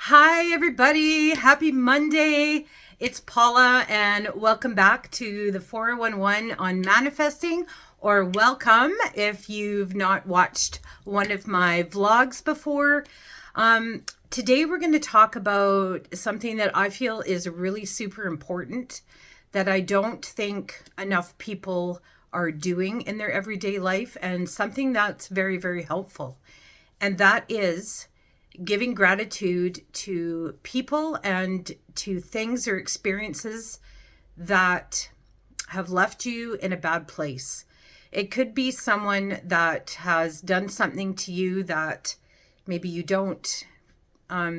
Hi, everybody. Happy Monday. It's Paula, and welcome back to the 411 on manifesting, or welcome if you've not watched one of my vlogs before. Today, we're going to talk about something that I feel is really super important that I don't think enough people are doing in their everyday life, and something that's very, very helpful. And that is giving gratitude to people and to things or experiences that have left you in a bad place. It could be someone that has done something to you that maybe you don't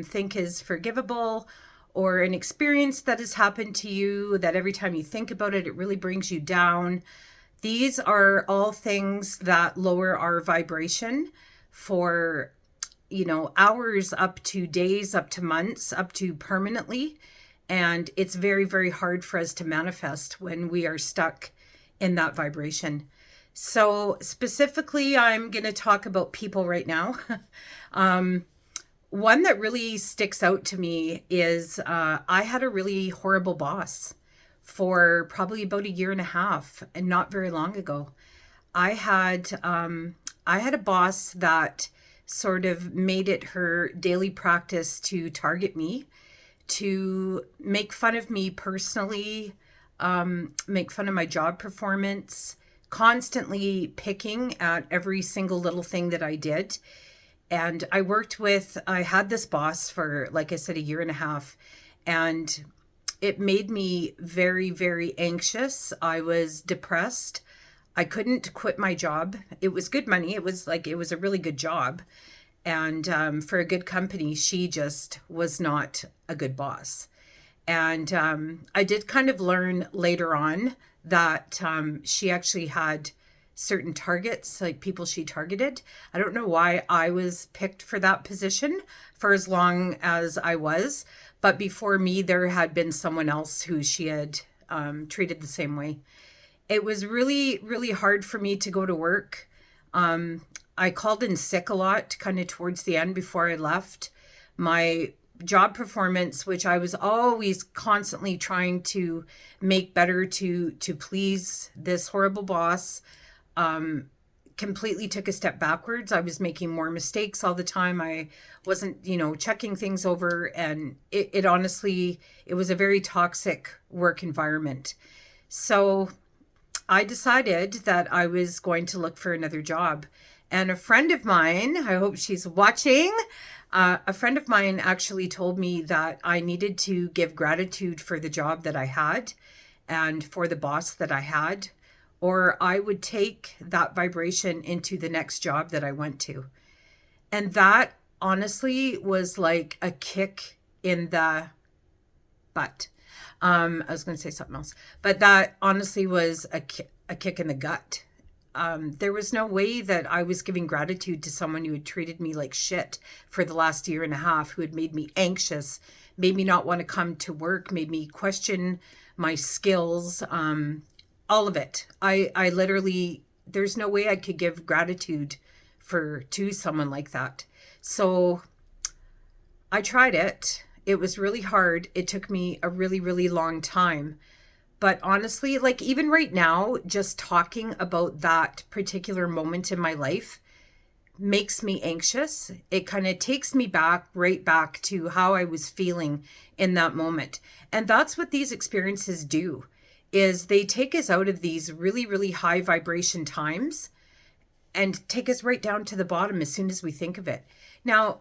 think is forgivable, or an experience that has happened to you that every time you think about it, it really brings you down. These are all things that lower our vibration for hours up to days, up to months, up to permanently. And it's very, very hard for us to manifest when we are stuck in that vibration. So specifically, I'm going to talk about people right now. One that really sticks out to me is I had a really horrible boss for probably about a year and a half, and not very long ago. I had a boss that sort of made it her daily practice to target me, to make fun of me personally, make fun of my job performance, constantly picking at every single little thing that I did. And I had this boss for, like I said, a year and a half, and it made me very, very anxious. I was depressed. I couldn't quit my job. It was good money. It was a really good job. And for a good company, she just was not a good boss. And I did kind of learn later on that she actually had certain targets, like people she targeted. I don't know why I was picked for that position for as long as I was. But before me, there had been someone else who she had treated the same way. It was really, really hard for me to go to work. I called in sick a lot, kind of towards the end before I left. My job performance, which I was always constantly trying to make better to please this horrible boss, completely took a step backwards. I was making more mistakes all the time. I wasn't, checking things over. And it honestly, it was a very toxic work environment. So I decided that I was going to look for another job. And a friend of mine, I hope she's watching, a friend of mine actually told me that I needed to give gratitude for the job that I had and for the boss that I had, or I would take that vibration into the next job that I went to. And that honestly was like a kick in the butt. I was going to say something else, but that honestly was a kick in the gut. There was no way that I was giving gratitude to someone who had treated me like shit for the last year and a half, who had made me anxious, made me not want to come to work, made me question my skills, all of it. I literally, there's no way I could give gratitude to someone like that. So I tried it. It was really hard. It took me a really, really long time. But honestly, like even right now, just talking about that particular moment in my life makes me anxious. It kind of takes me right back to how I was feeling in that moment. And that's what these experiences do, is they take us out of these really, really high vibration times and take us right down to the bottom as soon as we think of it. Now,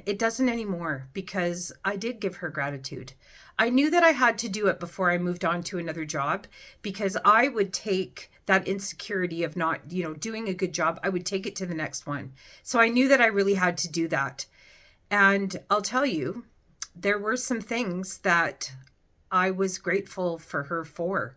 it doesn't anymore, because I did give her gratitude. I knew that I had to do it before I moved on to another job, because I would take that insecurity of not, doing a good job. I would take it to the next one. So I knew that I really had to do that. And I'll tell you, there were some things that I was grateful for her for,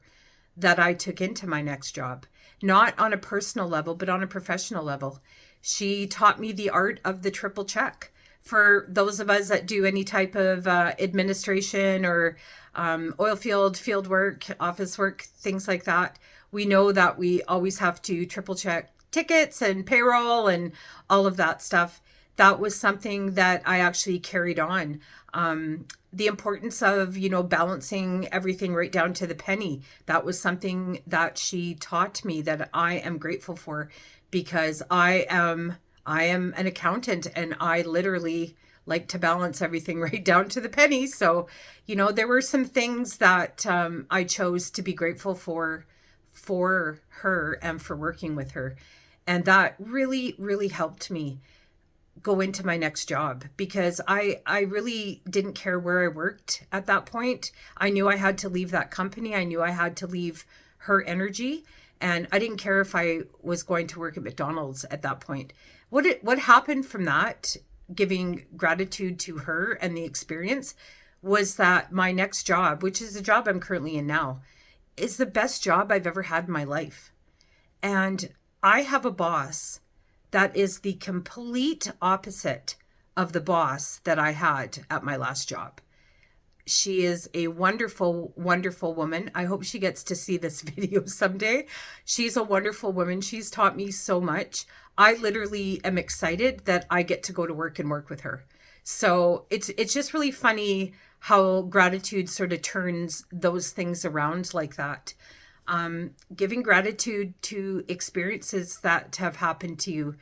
that I took into my next job, not on a personal level, but on a professional level. She taught me the art of the triple check. For those of us that do any type of administration or oil field work, office work, things like that, we know that we always have to triple check tickets and payroll and all of that stuff. that was something that I actually carried on. The importance of, balancing everything right down to the penny. That was something that she taught me that I am grateful for, because I am an accountant, and I literally like to balance everything right down to the penny. So, there were some things that I chose to be grateful for her and for working with her. And that really, really helped me go into my next job, because I really didn't care where I worked at that point. I knew I had to leave that company. I knew I had to leave her energy, and I didn't care if I was going to work at McDonald's at that point. What happened from that, giving gratitude to her and the experience, was that my next job, which is the job I'm currently in now, is the best job I've ever had in my life. And I have a boss that is the complete opposite of the boss that I had at my last job. She is a wonderful, wonderful woman. I hope she gets to see this video someday. She's a wonderful woman. She's taught me so much. I literally am excited that I get to go to work and work with her. So it's just really funny how gratitude sort of turns those things around like that. Giving gratitude to experiences that have happened to you.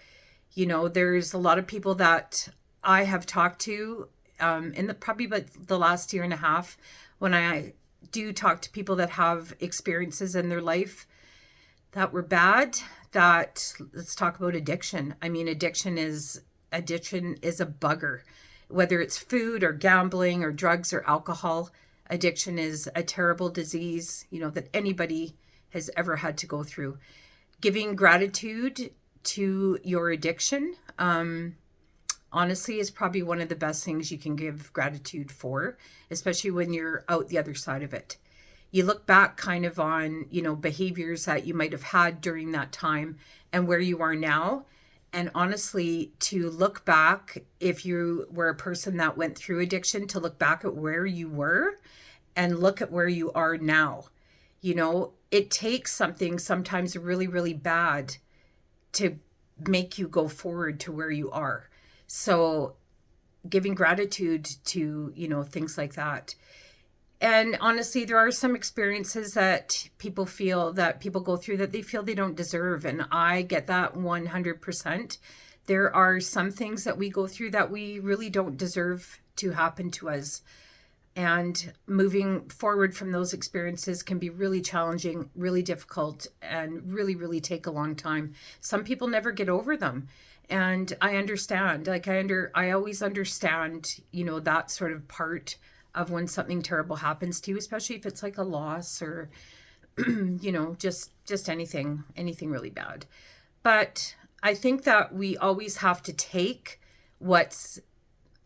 There's a lot of people that I have talked to in probably the last year and a half, when I do talk to people that have experiences in their life that were bad. Let's talk about addiction. I mean, addiction is a bugger, whether it's food or gambling or drugs or alcohol. Addiction is a terrible disease, that anybody has ever had to go through. Giving gratitude to your addiction, honestly, is probably one of the best things you can give gratitude for, especially when you're out the other side of it. You look back kind of on, behaviors that you might have had during that time and where you are now. And honestly, to look back, if you were a person that went through addiction, to look back at where you were and look at where you are now. It takes something sometimes really, really bad to make you go forward to where you are. So giving gratitude to, things like that. And honestly, there are some experiences that people go through that they feel they don't deserve. And I get that 100%. There are some things that we go through that we really don't deserve to happen to us. And moving forward from those experiences can be really challenging, really difficult, and really, really take a long time. Some people never get over them. And I understand, I always understand, that sort of part of when something terrible happens to you, especially if it's like a loss or, just anything really bad. But I think that we always have to take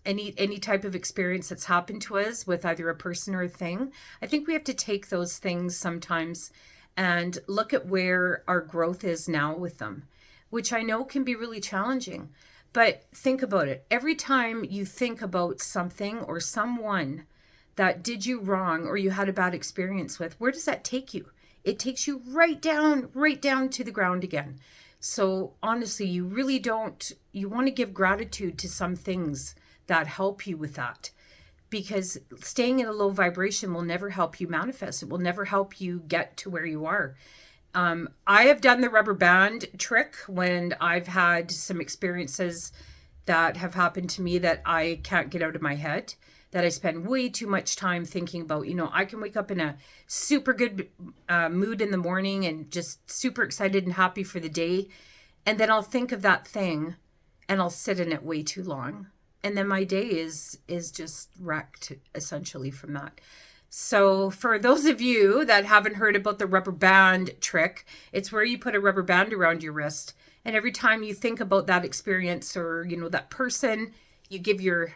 any type of experience that's happened to us with either a person or a thing. I think we have to take those things sometimes and look at where our growth is now with them, which I know can be really challenging. But think about it. Every time you think about something or someone that did you wrong or you had a bad experience with, where does that take you? It takes you right down to the ground again. So honestly, you want to give gratitude to some things that help you with that, because staying in a low vibration will never help you manifest. It will never help you get to where you are. I have done the rubber band trick when I've had some experiences that have happened to me that I can't get out of my head, that I spend way too much time thinking about. I can wake up in a super good mood in the morning and just super excited and happy for the day. And then I'll think of that thing and I'll sit in it way too long. And then my day is just wrecked essentially from that. So for those of you that haven't heard about the rubber band trick, it's where you put a rubber band around your wrist. And every time you think about that experience or, that person, you give your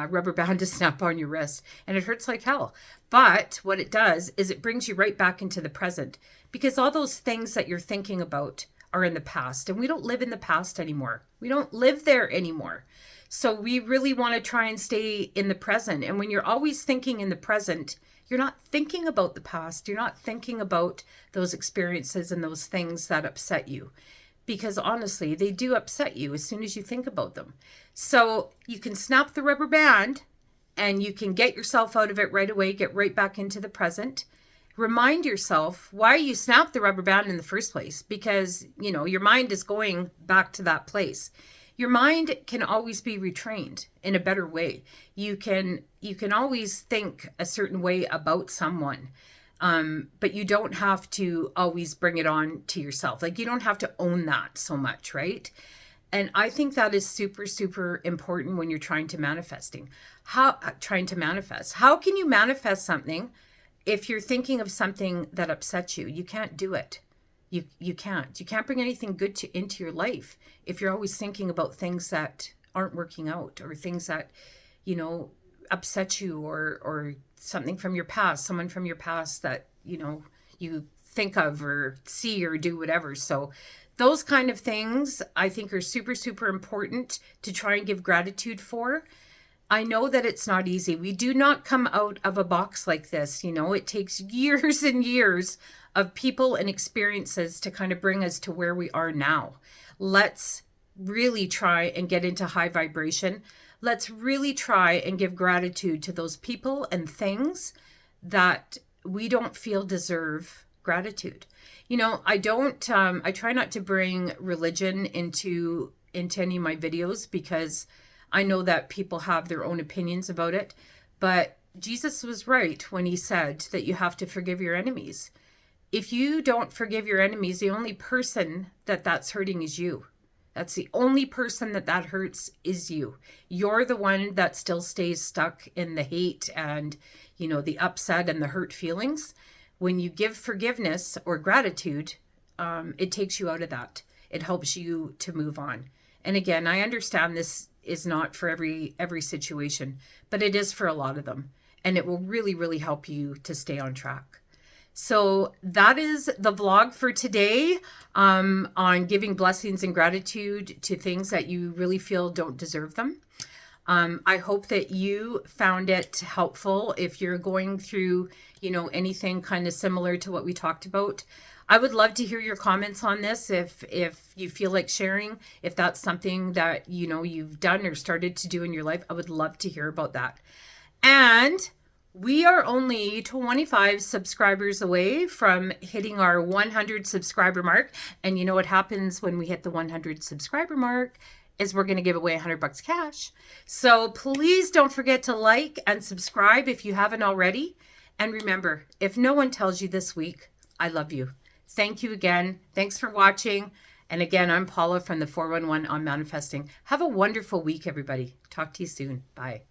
rubber band a snap on your wrist, and it hurts like hell. But what it does is it brings you right back into the present, because all those things that you're thinking about are in the past, and we don't live in the past anymore. We don't live there anymore. So we really want to try and stay in the present. And when you're always thinking in the present, you're not thinking about the past. You're not thinking about those experiences and those things that upset you, because honestly, they do upset you as soon as you think about them. So you can snap the rubber band and you can get yourself out of it right away, get right back into the present. Remind yourself why you snapped the rubber band in the first place, because, you know, your mind is going back to that place. Your mind can always be retrained in a better way. You can always think a certain way about someone. But you don't have to always bring it on to yourself. Like, you don't have to own that so much, right? And I think that is super, super important when you're trying to manifest. How can you manifest something if you're thinking of something that upsets you? You can't do it. You can't. You can't bring anything good into your life if you're always thinking about things that aren't working out, or things that, you know, upset you, or something from your past, someone from your past that, you know, you think of or see or do whatever. So those kind of things I think are super, super important to try and give gratitude for. I know that it's not easy. We do not come out of a box like this. You know, it takes years and years of people and experiences to kind of bring us to where we are now. Let's really try and get into high vibration. Let's really try and give gratitude to those people and things that we don't feel deserve gratitude. You know, I try not to bring religion into any of my videos, because I know that people have their own opinions about it, but Jesus was right when he said that you have to forgive your enemies. If you don't forgive your enemies, the only person that's hurting is you. That's the only person that hurts is you. You're the one that still stays stuck in the hate and, you know, the upset and the hurt feelings. When you give forgiveness or gratitude, it takes you out of that. It helps you to move on. And again, I understand this is not for every situation, but it is for a lot of them. And it will really, really help you to stay on track. So that is the vlog for today, on giving blessings and gratitude to things that you really feel don't deserve them. I hope that you found it helpful. If you're going through, you know, anything kind of similar to what we talked about, I would love to hear your comments on this. If you feel like sharing, if that's something that, you know, you've done or started to do in your life, I would love to hear about that. And we are only 25 subscribers away from hitting our 100 subscriber mark. And you know what happens when we hit the 100 subscriber mark is we're going to give away $100 cash. So please don't forget to like and subscribe if you haven't already. And remember, if no one tells you this week, I love you. Thank you again. Thanks for watching. And again, I'm Paula from the 411 on Manifesting. Have a wonderful week, everybody. Talk to you soon. Bye.